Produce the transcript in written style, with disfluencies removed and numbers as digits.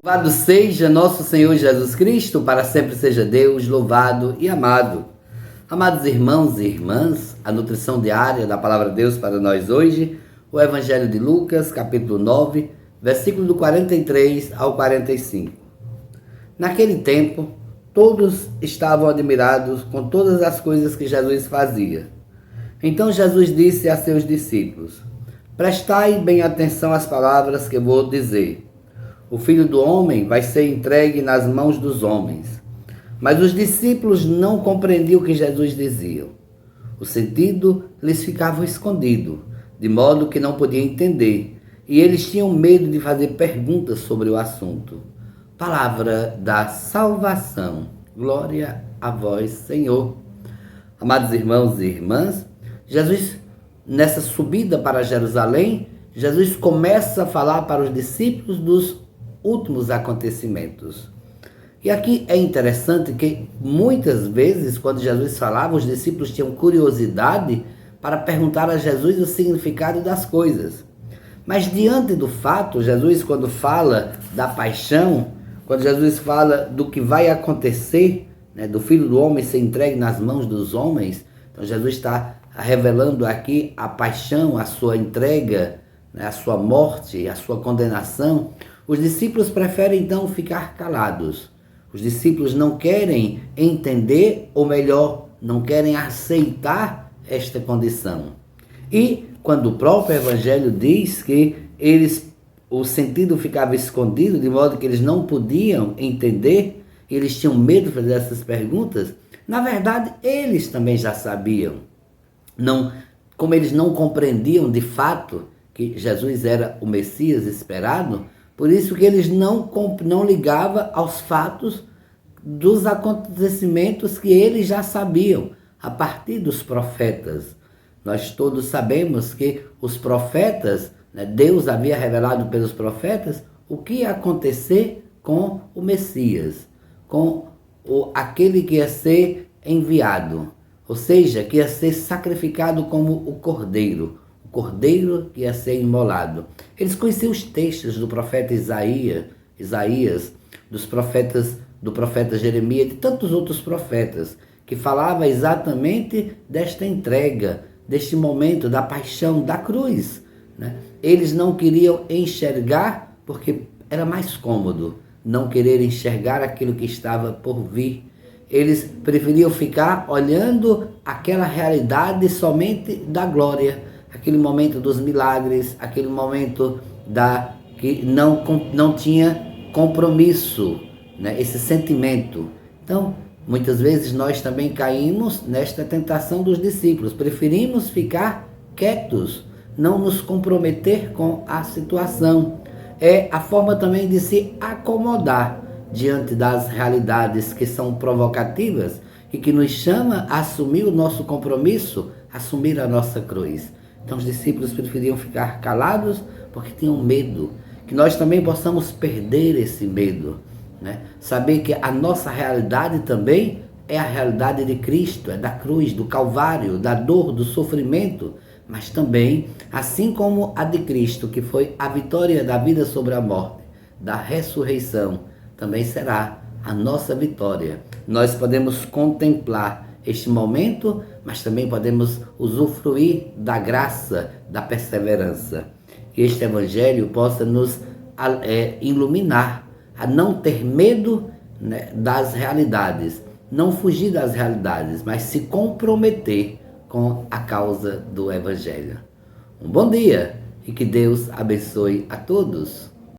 Louvado seja nosso Senhor Jesus Cristo, para sempre seja Deus louvado e amado. Amados irmãos e irmãs, a nutrição diária da Palavra de Deus para nós hoje, o Evangelho de Lucas, capítulo 9, versículo do 43 ao 45. Naquele tempo, todos estavam admirados com todas as coisas que Jesus fazia. Então Jesus disse a seus discípulos: prestai bem atenção às palavras que vou dizer. O Filho do Homem vai ser entregue nas mãos dos homens. Mas os discípulos não compreendiam o que Jesus dizia. O sentido lhes ficava escondido, de modo que não podiam entender, e eles tinham medo de fazer perguntas sobre o assunto. Palavra da salvação. Glória a vós, Senhor. Amados irmãos e irmãs, Jesus, nessa subida para Jerusalém, Jesus começa a falar para os discípulos dos últimos acontecimentos. E aqui é interessante que muitas vezes, quando Jesus falava, os discípulos tinham curiosidade para perguntar a Jesus o significado das coisas. Mas diante do fato, Jesus, quando fala da paixão, quando Jesus fala do que vai acontecer, do Filho do Homem ser entregue nas mãos dos homens, então Jesus está revelando aqui a paixão, a sua entrega, a sua morte, a sua condenação. Os discípulos preferem então ficar calados. Os discípulos não querem entender, ou melhor, não querem aceitar esta condição. E quando o próprio Evangelho diz que o sentido ficava escondido, de modo que eles não podiam entender, eles tinham medo de fazer essas perguntas, na verdade eles também já sabiam. Como eles não compreendiam de fato que Jesus era o Messias esperado, por isso que eles não ligavam aos fatos dos acontecimentos que eles já sabiam, a partir dos profetas. Nós todos sabemos que os profetas, Deus havia revelado pelos profetas o que ia acontecer com o Messias, com aquele que ia ser enviado, ou seja, que ia ser sacrificado como o cordeiro que ia ser imolado. Eles conheciam os textos do profeta Isaías, do profeta Jeremias e de tantos outros profetas, que falava exatamente desta entrega, deste momento da paixão, da cruz. Eles não queriam enxergar, porque era mais cômodo não querer enxergar aquilo que estava por vir. Eles preferiam ficar olhando aquela realidade somente da glória, aquele momento dos milagres, aquele momento que não tinha compromisso, esse sentimento. Então, muitas vezes nós também caímos nesta tentação dos discípulos. Preferimos ficar quietos, não nos comprometer com a situação. É a forma também de se acomodar diante das realidades que são provocativas e que nos chama a assumir o nosso compromisso, assumir a nossa cruz. Então os discípulos preferiam ficar calados porque tinham medo. Que nós também possamos perder esse medo. Saber que a nossa realidade também é a realidade de Cristo, é da cruz, do Calvário, da dor, do sofrimento, mas também, assim como a de Cristo, que foi a vitória da vida sobre a morte, da ressurreição, também será a nossa vitória. Nós podemos contemplar este momento, mas também podemos usufruir da graça, da perseverança. Que este Evangelho possa nos iluminar a não ter medo das realidades, não fugir das realidades, mas se comprometer com a causa do Evangelho. Um bom dia e que Deus abençoe a todos.